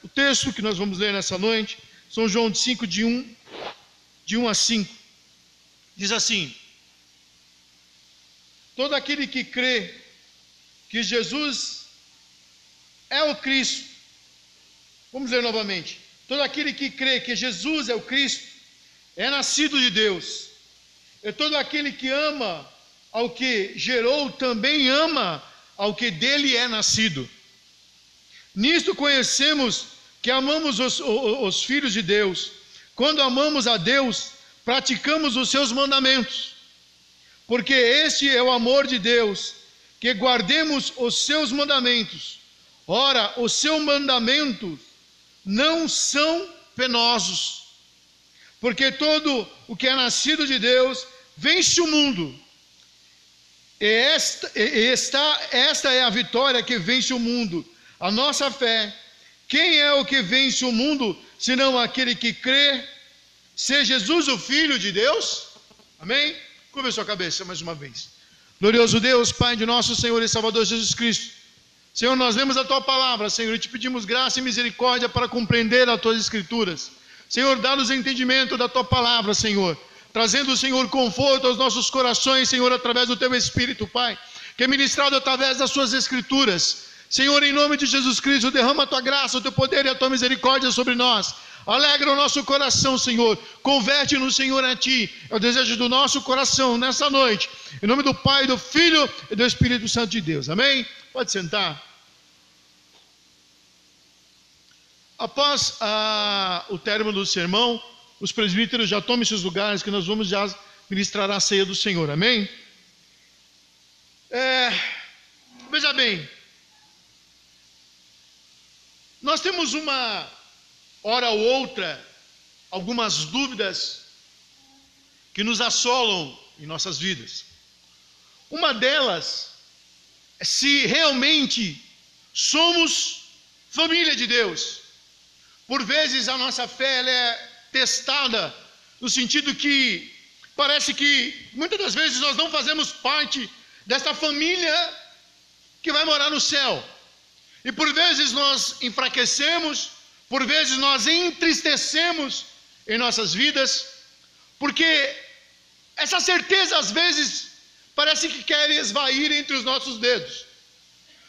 O texto que nós vamos ler nessa noite, São João 5, de 1 a 5, diz assim: todo aquele que crê que Jesus é o Cristo, vamos ler novamente, todo aquele que crê que Jesus é o Cristo, é nascido de Deus, e todo aquele que ama ao que gerou, também ama ao que dele é nascido. Nisto conhecemos que amamos os filhos de Deus, quando amamos a Deus, praticamos os seus mandamentos, porque este é o amor de Deus, que guardemos os seus mandamentos. Ora, os seus mandamentos não são penosos, porque todo o que é nascido de Deus vence o mundo. Esta é a vitória que vence o mundo, a nossa fé. Quem é o que vence o mundo, senão aquele que crê ser Jesus o Filho de Deus? Amém? Curva sua cabeça mais uma vez. Glorioso Deus, Pai de nosso Senhor e Salvador Jesus Cristo, Senhor, nós lemos a Tua palavra, Senhor, e te pedimos graça e misericórdia para compreender as Tuas Escrituras. Senhor, dá-nos entendimento da Tua palavra, Senhor, trazendo, Senhor, conforto aos nossos corações, Senhor, através do Teu Espírito, Pai, que é ministrado através das Suas Escrituras. Senhor, em nome de Jesus Cristo, derrama a Tua graça, o Teu poder e a Tua misericórdia sobre nós. Alegra o nosso coração, Senhor. Converte-nos, Senhor, a Ti. É o desejo do nosso coração nessa noite. Em nome do Pai, do Filho e do Espírito Santo de Deus. Amém? Pode sentar. Após o término do sermão, os presbíteros já tomem seus lugares, que nós vamos já ministrar a ceia do Senhor. Amém? Veja bem, nós temos uma hora ou outra, algumas dúvidas que nos assolam em nossas vidas. Uma delas é se realmente somos família de Deus. Por vezes a nossa fé ela é testada no sentido que parece que muitas das vezes nós não fazemos parte dessa família que vai morar no céu. E por vezes nós enfraquecemos, por vezes nós entristecemos em nossas vidas, porque essa certeza às vezes parece que quer esvair entre os nossos dedos,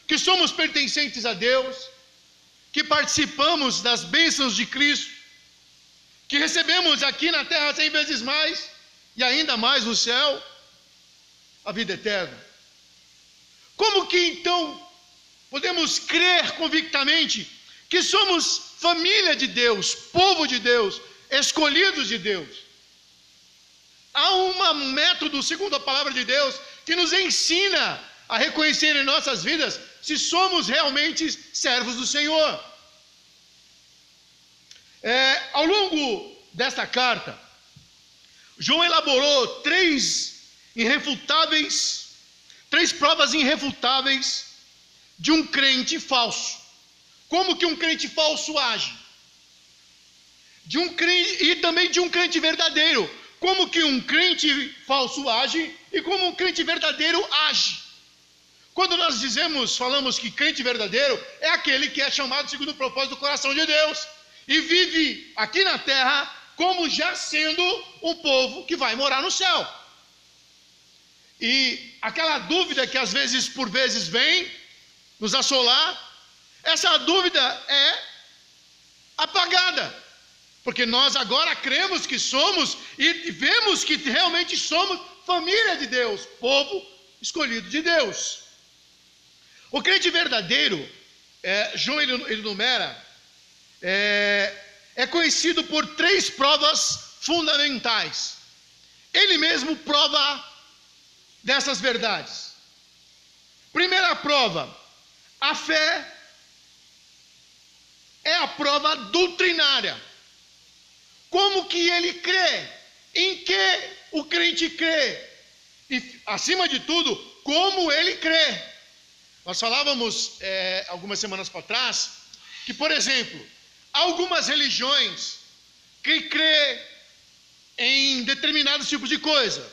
que somos pertencentes a Deus, que participamos das bênçãos de Cristo, que recebemos aqui na terra 100 vezes mais, e ainda mais no céu, a vida eterna. Como que então podemos crer convictamente que somos família de Deus, povo de Deus, escolhidos de Deus? Há um método, segundo a palavra de Deus, que nos ensina a reconhecer em nossas vidas se somos realmente servos do Senhor. Ao longo desta carta, João elaborou três provas irrefutáveis de um crente falso. Como que um crente falso age? E também de um crente verdadeiro. Como que um crente falso age e como um crente verdadeiro age. Quando nós falamos que crente verdadeiro é aquele que é chamado segundo o propósito do coração de Deus e vive aqui na terra como já sendo um povo que vai morar no céu. E aquela dúvida que por vezes vem nos assolar, essa dúvida é apagada, porque nós agora cremos que somos e vemos que realmente somos família de Deus, povo escolhido de Deus. O crente verdadeiro, João ele numera, é conhecido por três provas fundamentais. Ele mesmo prova dessas verdades. Primeira prova, a fé é a prova doutrinária. Como que ele crê? Em que o crente crê? E, acima de tudo, como ele crê? Nós falávamos algumas semanas para trás que, por exemplo, algumas religiões que crê em determinados tipos de coisa.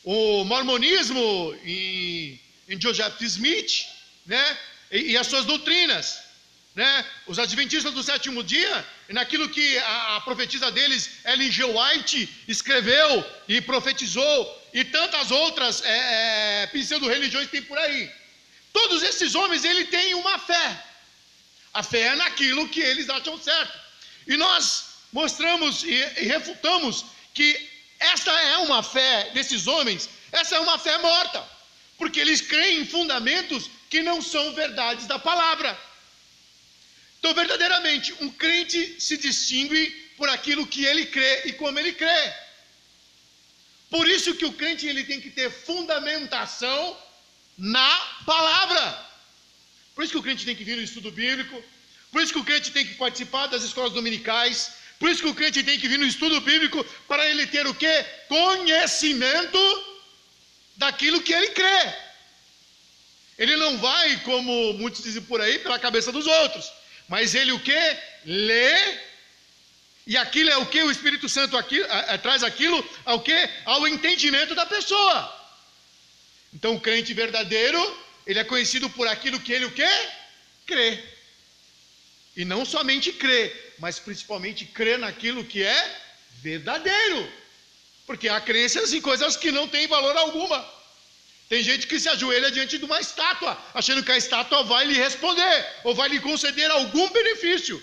O mormonismo em Joseph Smith, né? E as suas doutrinas, né? Os adventistas do sétimo dia, naquilo que a profetisa deles, Ellen G. White, escreveu e profetizou, e tantas outras pseudo-religiões tem por aí. Todos esses homens, eles têm uma fé. A fé é naquilo que eles acham certo. E nós mostramos e refutamos que essa é uma fé desses homens, essa é uma fé morta, porque eles creem em fundamentos que não são verdades da palavra. Então, verdadeiramente, um crente se distingue por aquilo que ele crê e como ele crê. Por isso que o crente ele tem que ter fundamentação na palavra. Por isso que o crente tem que vir no estudo bíblico, por isso que o crente tem que participar das escolas dominicais, por isso que o crente tem que vir no estudo bíblico, para ele ter o quê? Conhecimento daquilo que ele crê. Ele não vai, como muitos dizem por aí, pela cabeça dos outros, mas ele o quê? Lê, e aquilo é o que? O Espírito Santo traz aquilo ao quê? Ao entendimento da pessoa. Então o crente verdadeiro, ele é conhecido por aquilo que ele o quê? Crê. E não somente crê, mas principalmente crê naquilo que é verdadeiro. Porque há crenças em coisas que não têm valor alguma. Tem gente que se ajoelha diante de uma estátua, achando que a estátua vai lhe responder, ou vai lhe conceder algum benefício.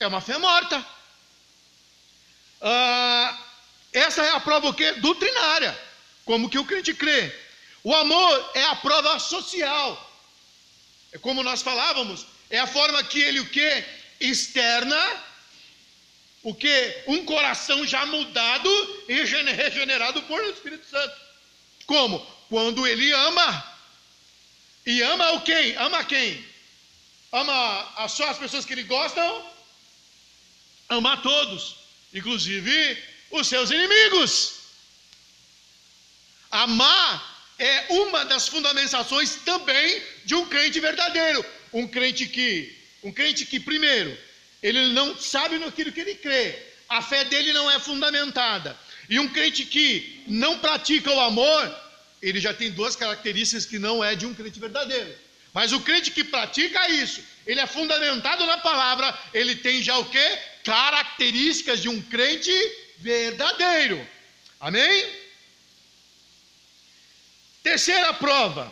É uma fé morta. Essa é a prova o quê? Doutrinária. Como que o crente crê. O amor é a prova social. É como nós falávamos, é a forma que ele o quê? Externa o quê? Um coração já mudado e regenerado por o Espírito Santo. Como? Quando ele ama. E ama o quem? Ama quem? Ama só as pessoas que ele gosta? Ama a todos, inclusive os seus inimigos. Amar é uma das fundamentações também de um crente verdadeiro. Um crente que primeiro, ele não sabe naquilo que ele crê. A fé dele não é fundamentada. E um crente que não pratica o amor, ele já tem duas características que não é de um crente verdadeiro. Mas o crente que pratica isso, ele é fundamentado na palavra, ele tem já o quê? Características de um crente verdadeiro. Amém? Terceira prova,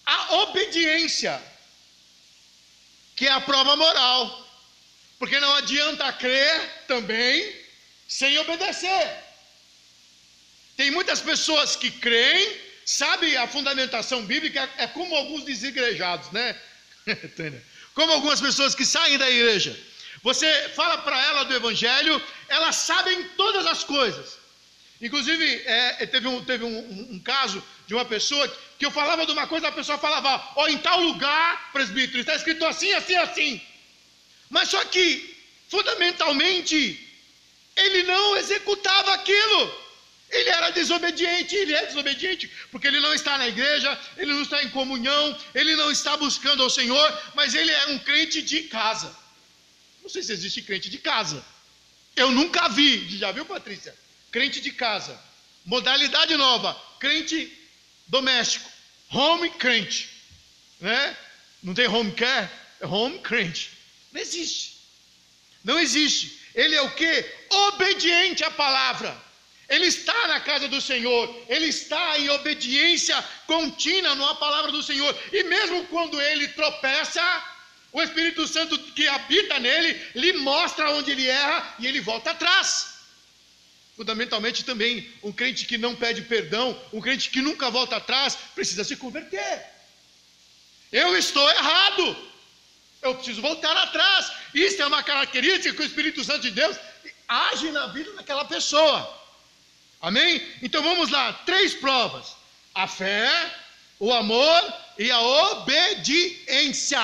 a obediência, que é a prova moral. Porque não adianta crer também sem obedecer. Tem muitas pessoas que creem, sabem a fundamentação bíblica, é como alguns desigrejados, né? Como algumas pessoas que saem da igreja. Você fala para ela do evangelho, elas sabem todas as coisas. Inclusive, teve um caso de uma pessoa que eu falava de uma coisa, a pessoa falava, em tal lugar, presbítero, está escrito assim, assim, assim. Mas só que, fundamentalmente, ele não executava aquilo. Ele era desobediente, ele é desobediente, porque ele não está na igreja, ele não está em comunhão, ele não está buscando ao Senhor, mas ele é um crente de casa. Não sei se existe crente de casa. Eu nunca vi, já viu, Patrícia? Crente de casa. Modalidade nova, crente doméstico. Home crente. Né? Não tem home care? É home crente. Não existe. Não existe. Ele é o quê? Obediente à palavra. Ele está na casa do Senhor, ele está em obediência contínua na palavra do Senhor, e mesmo quando ele tropeça, o Espírito Santo que habita nele, lhe mostra onde ele erra, e ele volta atrás. Fundamentalmente também, um crente que não pede perdão, um crente que nunca volta atrás, precisa se converter. Eu estou errado, eu preciso voltar atrás. Isso é uma característica que o Espírito Santo de Deus age na vida daquela pessoa. Amém? Então vamos lá, 3 provas: a fé, o amor e a obediência.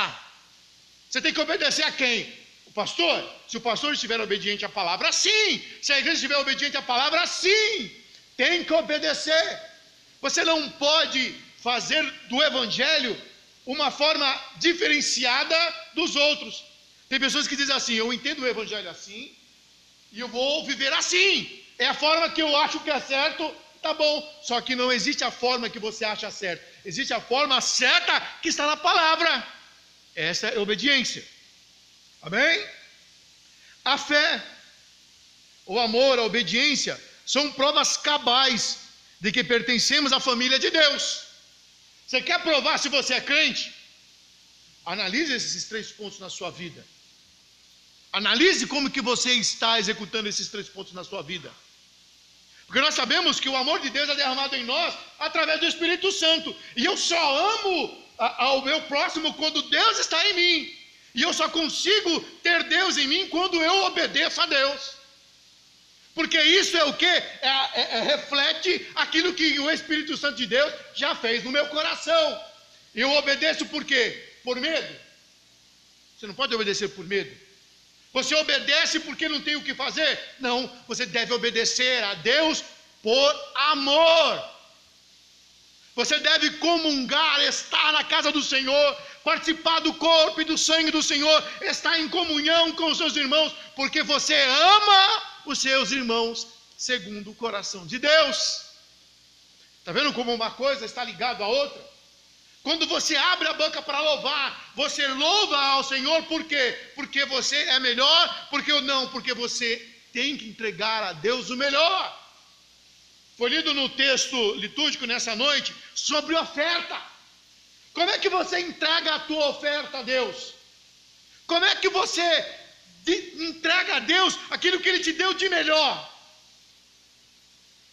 Você tem que obedecer a quem? O pastor? Se o pastor estiver obediente à palavra, sim. Se a igreja estiver obediente à palavra, sim. Tem que obedecer. Você não pode fazer do evangelho uma forma diferenciada dos outros. Tem pessoas que dizem assim, eu entendo o evangelho assim, e eu vou viver assim. É a forma que eu acho que é certo, tá bom. Só que não existe a forma que você acha certa. Existe a forma certa que está na palavra. Essa é a obediência. Amém? A fé, o amor, a obediência são provas cabais de que pertencemos à família de Deus. Você quer provar se você é crente? Analise esses 3 pontos na sua vida. Analise como que você está executando esses 3 pontos na sua vida. Porque nós sabemos que o amor de Deus é derramado em nós através do Espírito Santo. E eu só amo ao meu próximo quando Deus está em mim. E eu só consigo ter Deus em mim quando eu obedeço a Deus. Porque isso é o quê? Reflete aquilo que o Espírito Santo de Deus já fez no meu coração. Eu obedeço por quê? Por medo? Você não pode obedecer por medo. Você obedece porque não tem o que fazer? Não, você deve obedecer a Deus por amor. Você deve comungar, estar na casa do Senhor, participar do corpo e do sangue do Senhor, estar em comunhão com os seus irmãos, porque você ama os seus irmãos segundo o coração de Deus. Está vendo como uma coisa está ligada à outra? Quando você abre a boca para louvar, você louva ao Senhor, por quê? Porque você é melhor, porque você tem que entregar a Deus o melhor. Foi lido no texto litúrgico nessa noite sobre oferta. Como é que você entrega a tua oferta a Deus? Como é que você entrega a Deus aquilo que Ele te deu de melhor?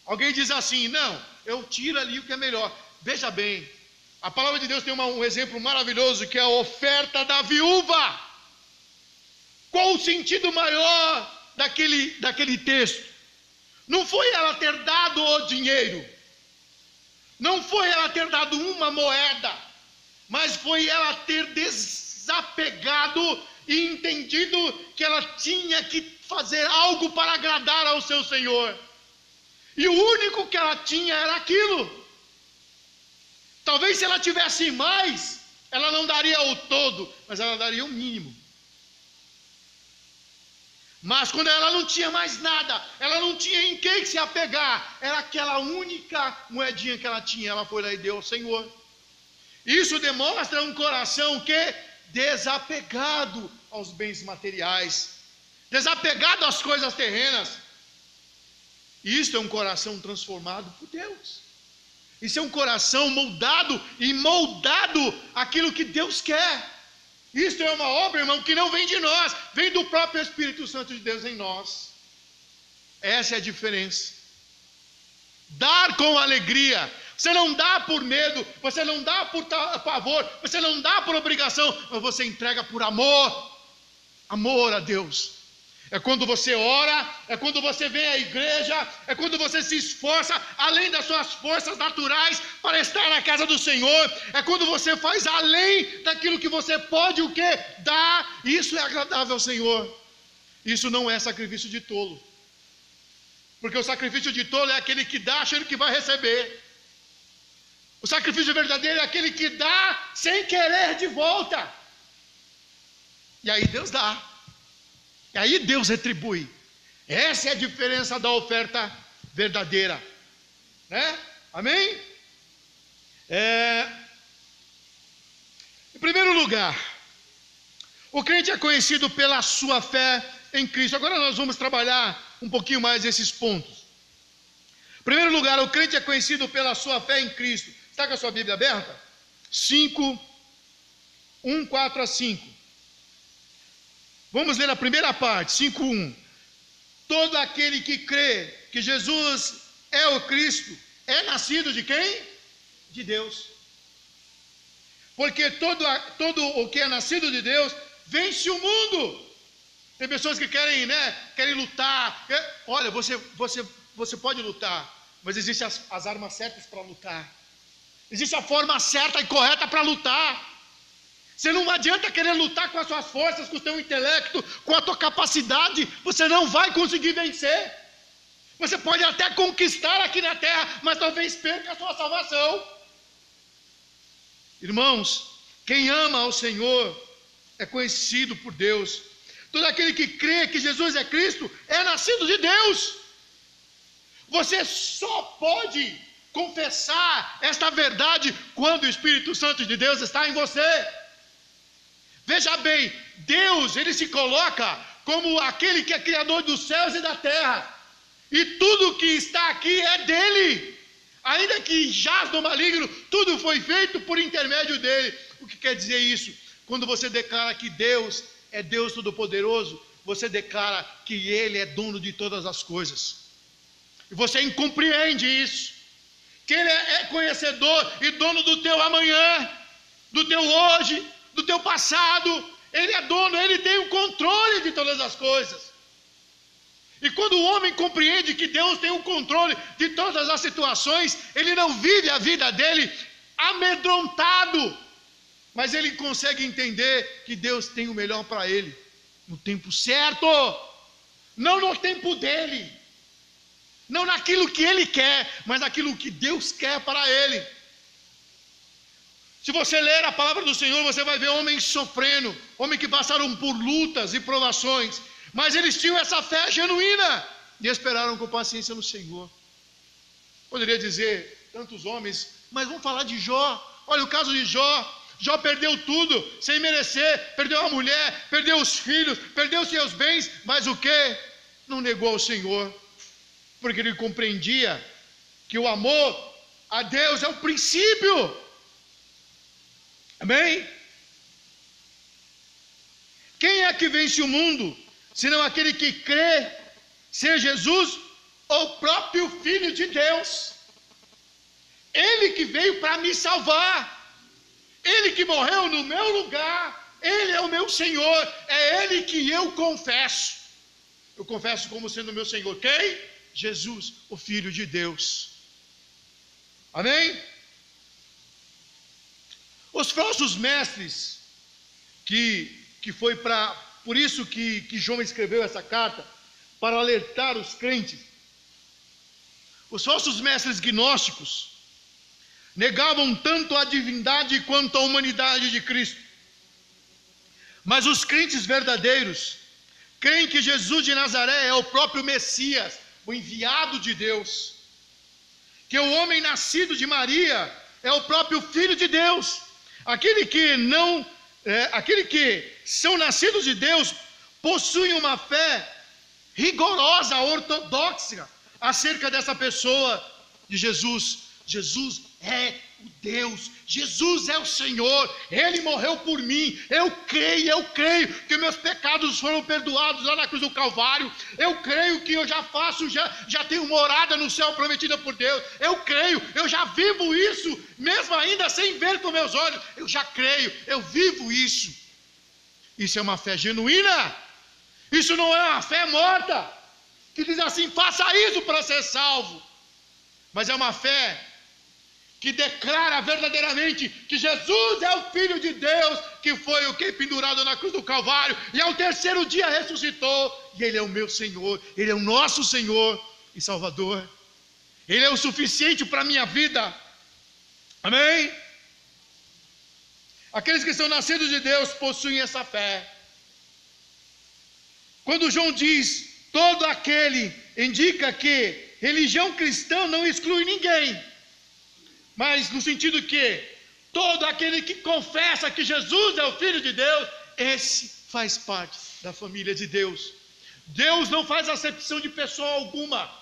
Alguém diz assim, não, eu tiro ali o que é melhor. Veja bem, a palavra de Deus tem um exemplo maravilhoso, que é a oferta da viúva. Qual o sentido maior daquele texto? Não foi ela ter dado o dinheiro, não foi ela ter dado uma moeda, mas foi ela ter desapegado e entendido que ela tinha que fazer algo para agradar ao seu Senhor. E o único que ela tinha era aquilo. Talvez se ela tivesse mais, ela não daria o todo, mas ela daria o mínimo. Mas quando ela não tinha mais nada, ela não tinha em quem se apegar, era aquela única moedinha que ela tinha, ela foi lá e deu ao Senhor. Isso demonstra um coração que desapegado aos bens materiais, desapegado às coisas terrenas. Isso é um coração transformado por Deus. Isso é um coração moldado e moldado aquilo que Deus quer. Isso é uma obra, irmão, que não vem de nós, vem do próprio Espírito Santo de Deus em nós. Essa é a diferença. Dar com alegria. Você não dá por medo, você não dá por pavor, você não dá por obrigação, mas você entrega por amor. Amor a Deus. É quando você ora, é quando você vem à igreja, é quando você se esforça além das suas forças naturais para estar na casa do Senhor, é quando você faz além daquilo que você pode o quê? Dar. Isso é agradável ao Senhor. Isso não é sacrifício de tolo. Porque o sacrifício de tolo é aquele que dá achando que vai receber. O sacrifício verdadeiro é aquele que dá sem querer de volta. E aí Deus dá. E aí Deus retribui. Essa é a diferença da oferta verdadeira. Né? Amém? Em primeiro lugar, o crente é conhecido pela sua fé em Cristo. Agora nós vamos trabalhar um pouquinho mais esses pontos. Em primeiro lugar, o crente é conhecido pela sua fé em Cristo. Está com a sua Bíblia aberta? 4 a 5. Vamos ler a primeira parte, 5:1. Todo aquele que crê que Jesus é o Cristo é nascido de quem? De Deus. Porque todo o que é nascido de Deus vence o mundo. Tem pessoas que querem lutar. Olha, você pode lutar, mas existem as armas certas para lutar. Existe a forma certa e correta para lutar. Você não adianta querer lutar com as suas forças, com o seu intelecto, com a tua capacidade, você não vai conseguir vencer. Você pode até conquistar aqui na terra, mas talvez perca a sua salvação. Irmãos, quem ama ao Senhor é conhecido por Deus. Todo aquele que crê que Jesus é Cristo é nascido de Deus. Você só pode confessar esta verdade quando o Espírito Santo de Deus está em você. Veja bem, Deus, ele se coloca como aquele que é criador dos céus e da terra. E tudo que está aqui é dele. Ainda que jaz no maligno, tudo foi feito por intermédio dele. O que quer dizer isso? Quando você declara que Deus é Deus Todo-Poderoso, você declara que ele é dono de todas as coisas. E você compreende isso. Que ele é conhecedor e dono do teu amanhã, do teu hoje, do teu passado. Ele é dono, ele tem o controle de todas as coisas. E quando o homem compreende que Deus tem o controle de todas as situações, ele não vive a vida dele amedrontado, mas ele consegue entender que Deus tem o melhor para ele, no tempo certo, não no tempo dele, não naquilo que ele quer, mas naquilo que Deus quer para ele. Se você ler a palavra do Senhor, você vai ver homens sofrendo, homens que passaram por lutas e provações, mas eles tinham essa fé genuína e esperaram com paciência no Senhor. Poderia dizer tantos homens, mas vamos falar de Jó. Olha o caso de Jó. Jó perdeu tudo, sem merecer, perdeu a mulher, perdeu os filhos, perdeu os seus bens, mas o que? Não negou ao Senhor, porque ele compreendia que o amor a Deus é o princípio. Amém? Quem é que vence o mundo, senão aquele que crê ser Jesus, o próprio Filho de Deus? Ele que veio para me salvar, ele que morreu no meu lugar, ele é o meu Senhor, é ele que eu confesso. Eu confesso como sendo meu Senhor. Quem? Jesus, o Filho de Deus. Amém? Os falsos mestres, que foi por isso que João escreveu essa carta, para alertar os crentes. Os falsos mestres gnósticos negavam tanto a divindade quanto a humanidade de Cristo. Mas os crentes verdadeiros creem que Jesus de Nazaré é o próprio Messias, o enviado de Deus. Que o homem nascido de Maria é o próprio Filho de Deus. Aquele que são nascidos de Deus possuem uma fé rigorosa, ortodoxa acerca dessa pessoa de Jesus. Jesus é o Deus, Jesus é o Senhor, Ele morreu por mim, eu creio que meus pecados foram perdoados lá na cruz do Calvário, eu creio que eu já tenho morada no céu prometida por Deus, eu creio, eu já vivo isso, mesmo ainda sem ver com meus olhos, eu já creio, eu vivo isso. Isso é uma fé genuína, isso não é uma fé morta, que diz assim, faça isso para ser salvo, mas é uma fé que declara verdadeiramente que Jesus é o Filho de Deus, que foi o que pendurado na cruz do Calvário, e ao terceiro dia ressuscitou, e Ele é o meu Senhor, Ele é o nosso Senhor e Salvador, Ele é o suficiente para a minha vida, amém? Aqueles que são nascidos de Deus possuem essa fé. Quando João diz, todo aquele, indica que religião cristã não exclui ninguém, mas no sentido que todo aquele que confessa que Jesus é o Filho de Deus, esse faz parte da família de Deus. Deus não faz acepção de pessoa alguma,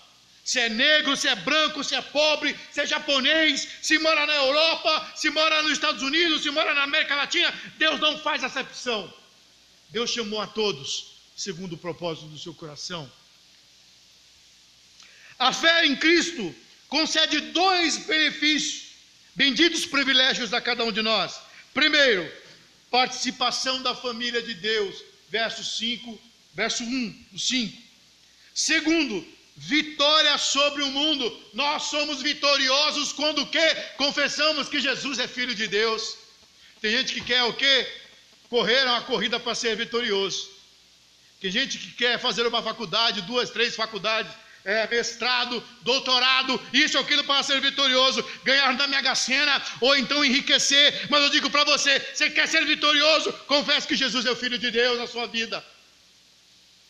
se é negro, se é branco, se é pobre, se é japonês, se mora na Europa, se mora nos Estados Unidos, se mora na América Latina, Deus não faz acepção. Deus chamou a todos segundo o propósito do seu coração. A fé em Cristo concede dois benefícios, benditos privilégios a cada um de nós. Primeiro, participação da família de Deus, verso 1 do 5. Segundo, vitória sobre o mundo. Nós somos vitoriosos quando o quê? Confessamos que Jesus é Filho de Deus. Tem gente que quer o quê? Correr uma corrida para ser vitorioso. Tem gente que quer fazer uma faculdade, 2, 3 faculdades, mestrado, doutorado, isso ou aquilo para ser vitorioso, ganhar na Mega Sena, ou então enriquecer. Mas eu digo para você, você quer ser vitorioso? Confesse que Jesus é o Filho de Deus na sua vida,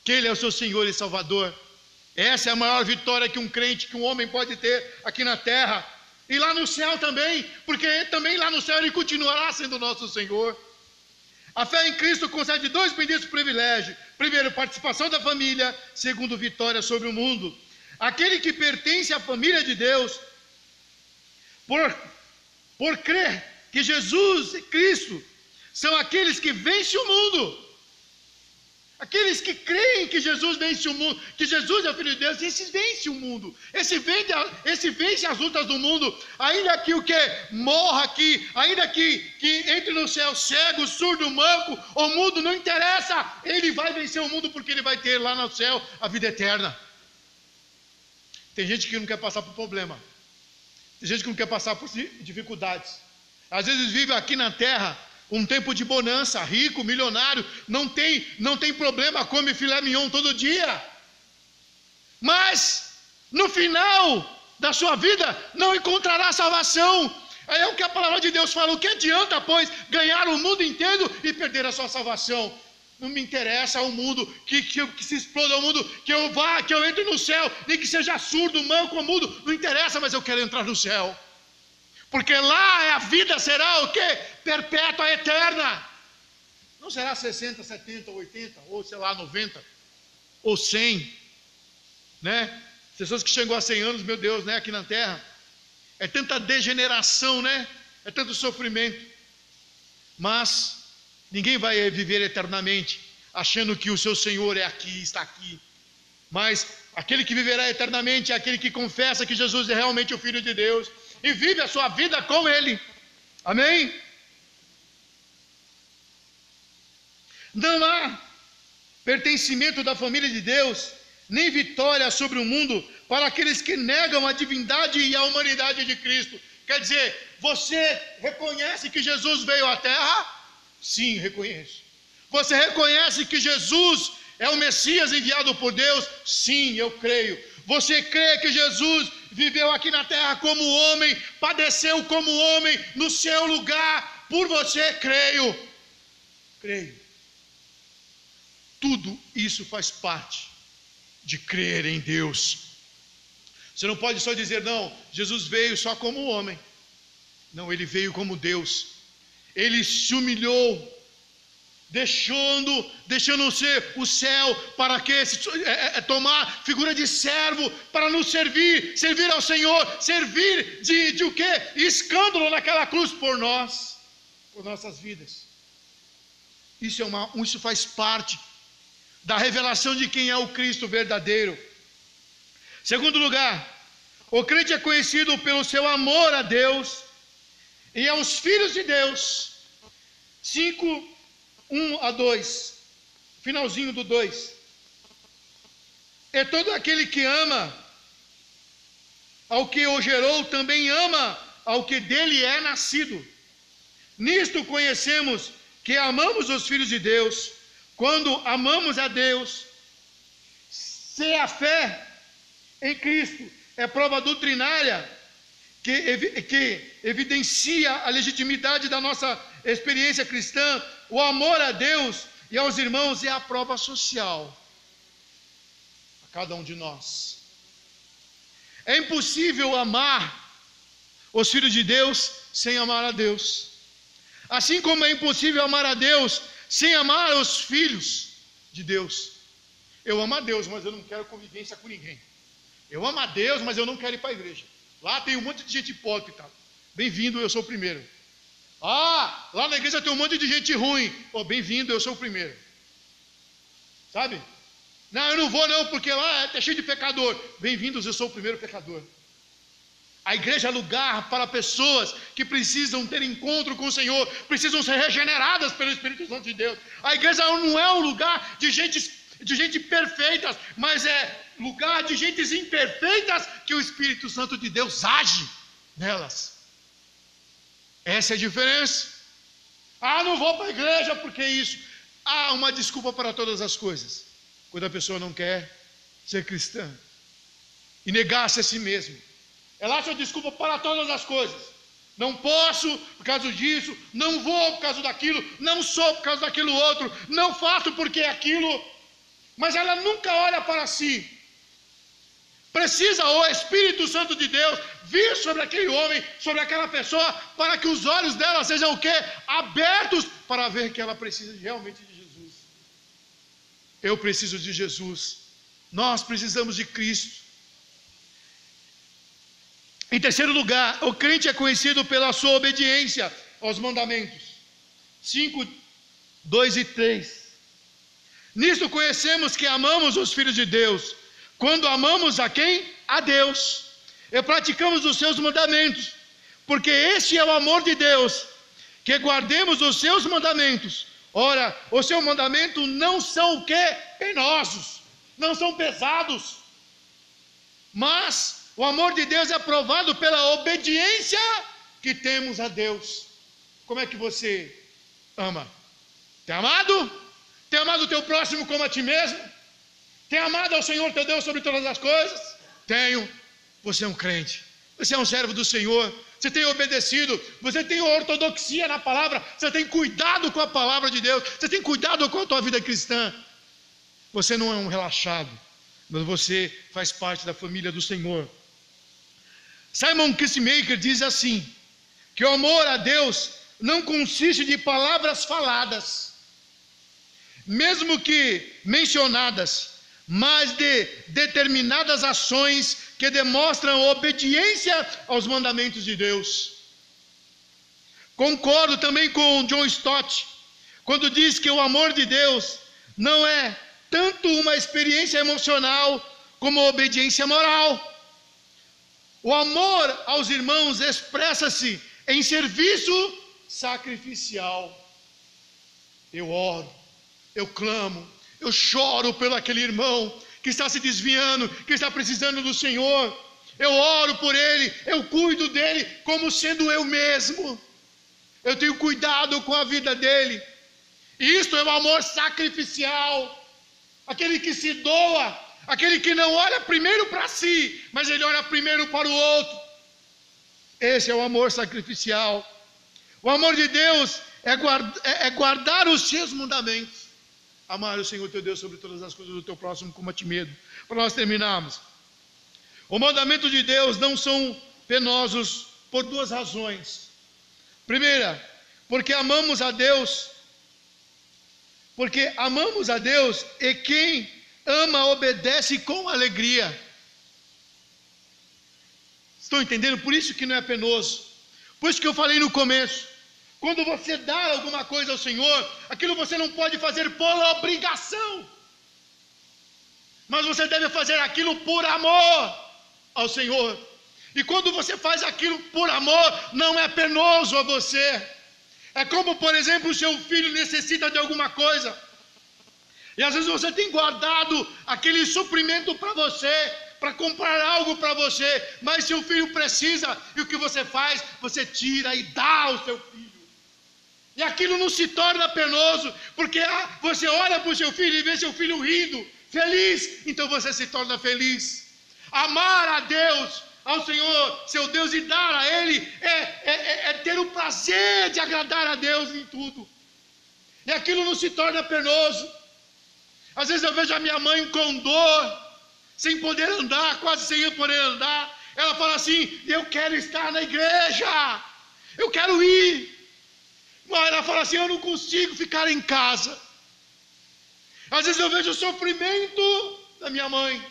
que Ele é o seu Senhor e Salvador. Essa é a maior vitória que um crente, que um homem pode ter aqui na terra, e lá no céu também, porque também lá no céu Ele continuará sendo nosso Senhor. A fé em Cristo concede dois benditos privilégios. Primeiro, participação da família. Segundo, vitória sobre o mundo. Aquele que pertence à família de Deus, por crer que Jesus e Cristo são aqueles que vencem o mundo. Aqueles que creem que Jesus vence o mundo, que Jesus é o Filho de Deus, esses vencem o mundo. Esse vence as lutas do mundo. Ainda que o que morra aqui, ainda que entre no céu cego, surdo, manco ou mudo, não interessa. Ele vai vencer o mundo porque ele vai ter lá no céu a vida eterna. Tem gente que não quer passar por problema. Tem gente que não quer passar por dificuldades. Às vezes vive aqui na terra um tempo de bonança, rico, milionário, não tem problema, come filé mignon todo dia. Mas no final da sua vida não encontrará salvação. É o que a palavra de Deus fala. O que adianta, pois, ganhar o mundo inteiro e perder a sua salvação? Não me interessa o mundo, que se exploda o mundo, que eu vá, que eu entre no céu, nem que seja surdo, manco ou mudo, não interessa, mas eu quero entrar no céu. Porque lá a vida será o quê? Perpétua, eterna. Não será 60, 70, 80, ou sei lá, 90, ou 100, né? Pessoas que chegam a 100 anos, meu Deus, né? Aqui na terra. É tanta degeneração, né? É tanto sofrimento. Mas ninguém vai viver eternamente achando que o seu Senhor é aqui, está aqui. Mas aquele que viverá eternamente é aquele que confessa que Jesus é realmente o Filho de Deus e vive a sua vida com Ele. Amém? Não há pertencimento da família de Deus, nem vitória sobre o mundo para aqueles que negam a divindade e a humanidade de Cristo. Quer dizer, você reconhece que Jesus veio à terra? Sim, reconheço. Você reconhece que Jesus é o Messias enviado por Deus? Sim, eu creio. Você crê que Jesus viveu aqui na terra como homem, padeceu como homem no seu lugar por você? Creio. Creio. Tudo isso faz parte de crer em Deus. Você não pode só dizer, não, Jesus veio só como homem. Não, ele veio como Deus. Ele se humilhou, deixando ser o céu, para que tomar figura de servo, para nos servir ao Senhor, servir de o quê? Escândalo naquela cruz por nós, por nossas vidas. Isso faz parte da revelação de quem é o Cristo verdadeiro. Segundo lugar, o crente é conhecido pelo seu amor a Deus e aos filhos de Deus. 5:1-2, finalzinho do 2. É todo aquele que ama ao que o gerou, também ama ao que dele é nascido. Nisto conhecemos que amamos os filhos de Deus, quando amamos a Deus. Se a fé em Cristo é prova doutrinária que evidencia a legitimidade da nossa experiência cristã, o amor a Deus e aos irmãos é a prova social a cada um de nós. É impossível amar os filhos de Deus sem amar a Deus, assim como é impossível amar a Deus sem amar os filhos de Deus. Eu amo a Deus, mas eu não quero convivência com ninguém. Eu amo a Deus, mas eu não quero ir para a igreja. Lá tem um monte de gente hipócrita. Bem-vindo, eu sou o primeiro. Ah, lá na igreja tem um monte de gente ruim. Oh, bem-vindo, eu sou o primeiro. Sabe? Não, eu não vou não, porque lá é cheio de pecador. Bem-vindos, eu sou o primeiro pecador. A igreja é lugar para pessoas que precisam ter encontro com o Senhor, precisam ser regeneradas pelo Espírito Santo de Deus. A igreja não é um lugar de gente perfeitas, mas é lugar de gentes imperfeitas que o Espírito Santo de Deus age nelas. Essa é a diferença. Ah, não vou para a igreja porque isso. Há uma desculpa para todas as coisas. Quando a pessoa não quer ser cristã e negar-se a si mesmo, ela acha desculpa para todas as coisas. Não posso por causa disso, não vou por causa daquilo, não sou por causa daquilo outro, não faço porque é aquilo. Mas ela nunca olha para si. Precisa o Espírito Santo de Deus vir sobre aquele homem, sobre aquela pessoa, para que os olhos dela sejam o quê? Abertos para ver que ela precisa realmente de Jesus. Eu preciso de Jesus. Nós precisamos de Cristo. Em terceiro lugar, o crente é conhecido pela sua obediência aos mandamentos. 5, 2 e 3. Nisto conhecemos que amamos os filhos de Deus, quando amamos a quem? A Deus. E praticamos os seus mandamentos, porque este é o amor de Deus, que guardemos os seus mandamentos. Ora, os seus mandamentos não são o quê? Penosos, não são pesados, mas o amor de Deus é provado pela obediência que temos a Deus. Como é que você ama? Tem amado? Tem amado o teu próximo como a ti mesmo? Tem amado ao Senhor teu Deus sobre todas as coisas? Tenho. Você é um crente. Você é um servo do Senhor. Você tem obedecido. Você tem ortodoxia na palavra. Você tem cuidado com a palavra de Deus. Você tem cuidado com a tua vida cristã. Você não é um relaxado, mas você faz parte da família do Senhor. Simon Kistemaker diz assim, que o amor a Deus não consiste de palavras faladas, mesmo que mencionadas, mas de determinadas ações que demonstram obediência aos mandamentos de Deus. Concordo também com John Stott, quando diz que o amor de Deus não é tanto uma experiência emocional como obediência moral. O amor aos irmãos expressa-se em serviço sacrificial. Eu oro, eu clamo, eu choro pelo aquele irmão que está se desviando, que está precisando do Senhor. Eu oro por ele, eu cuido dele como sendo eu mesmo. Eu tenho cuidado com a vida dele. Isto é o amor sacrificial. Aquele que se doa, aquele que não olha primeiro para si, mas ele olha primeiro para o outro. Esse é o amor sacrificial. O amor de Deus é guardar os seus mandamentos. Amar o Senhor teu Deus sobre todas as coisas do teu próximo como a ti mesmo. Para nós terminarmos. Os mandamentos de Deus não são penosos por duas razões. Primeira, porque amamos a Deus. Porque amamos a Deus e quem ama obedece com alegria. Estão entendendo? Por isso que não é penoso. Por isso que eu falei no começo. Quando você dá alguma coisa ao Senhor, aquilo você não pode fazer por obrigação. Mas você deve fazer aquilo por amor ao Senhor. E quando você faz aquilo por amor, não é penoso a você. É como, por exemplo, o seu filho necessita de alguma coisa. E às vezes você tem guardado aquele suprimento para você, para comprar algo para você. Mas seu filho precisa, e o que você faz? Você tira e dá ao seu filho. E aquilo não se torna penoso, porque você olha para o seu filho e vê seu filho rindo, feliz. Então você se torna feliz. Amar a Deus, ao Senhor, seu Deus, e dar a Ele é ter o prazer de agradar a Deus em tudo. E aquilo não se torna penoso. Às vezes eu vejo a minha mãe com dor, sem poder andar, quase sem poder andar. Ela fala assim: eu quero estar na igreja, eu quero ir. Mas ela fala assim: eu não consigo ficar em casa. Às vezes eu vejo o sofrimento da minha mãe,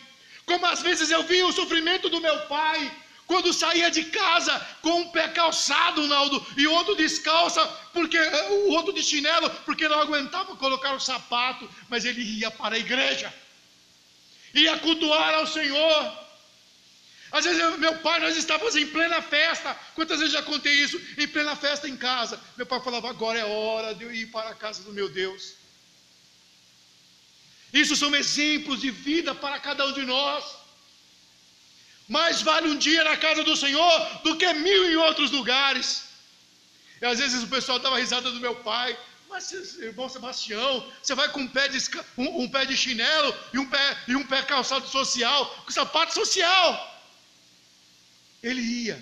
como às vezes eu vi o sofrimento do meu pai, quando saía de casa com um pé calçado, Naldo, e o outro descalça, porque o outro de chinelo, porque não aguentava colocar o sapato, mas ele ia para a igreja, ia cultuar ao Senhor. Às vezes meu pai, nós estávamos em plena festa, quantas vezes já contei isso, em plena festa em casa, meu pai falava: agora é hora de eu ir para a casa do meu Deus. Isso são exemplos de vida para cada um de nós. Mais vale um dia na casa do Senhor do que 1000 em outros lugares. E às vezes o pessoal dava risada do meu pai: mas irmão Sebastião, você vai com um pé de chinelo e um pé calçado social, com sapato social. Ele ia,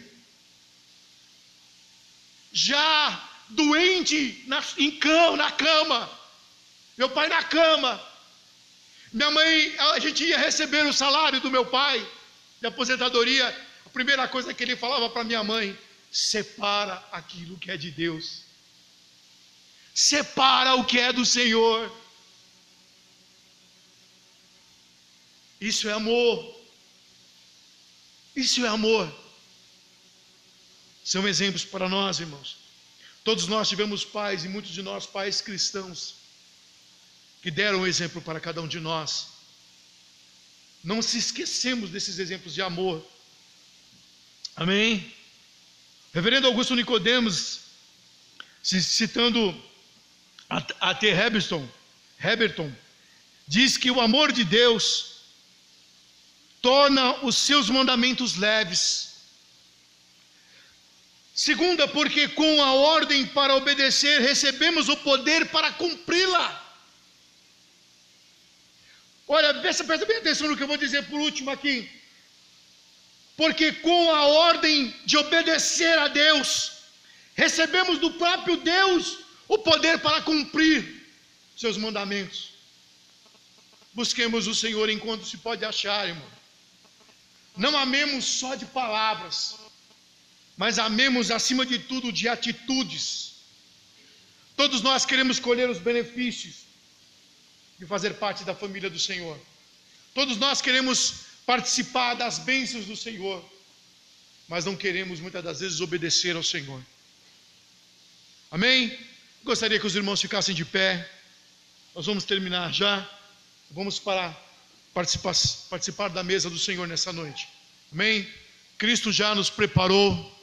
já doente na cama, meu pai na cama, minha mãe, a gente ia receber o salário do meu pai, de aposentadoria, a primeira coisa que ele falava para minha mãe: separa aquilo que é de Deus, separa o que é do Senhor. Isso é amor. Isso é amor. São exemplos para nós, irmãos. Todos nós tivemos pais, e muitos de nós pais cristãos, que deram um exemplo para cada um de nós. Não se esquecemos desses exemplos de amor. Amém? Reverendo Augusto Nicodemos, citando a T. Heberton, diz que o amor de Deus torna os seus mandamentos leves. Segunda, porque com a ordem para obedecer, recebemos o poder para cumpri-la. Olha, presta bem atenção no que eu vou dizer por último aqui. Porque com a ordem de obedecer a Deus, recebemos do próprio Deus o poder para cumprir seus mandamentos. Busquemos o Senhor enquanto se pode achar, irmão. Não amemos só de palavras, mas amemos acima de tudo de atitudes. Todos nós queremos colher os benefícios de fazer parte da família do Senhor. Todos nós queremos participar das bênçãos do Senhor, mas não queremos muitas das vezes obedecer ao Senhor. Amém? Gostaria que os irmãos ficassem de pé. Nós vamos terminar já. Vamos para participar da mesa do Senhor nessa noite. Amém? Cristo já nos preparou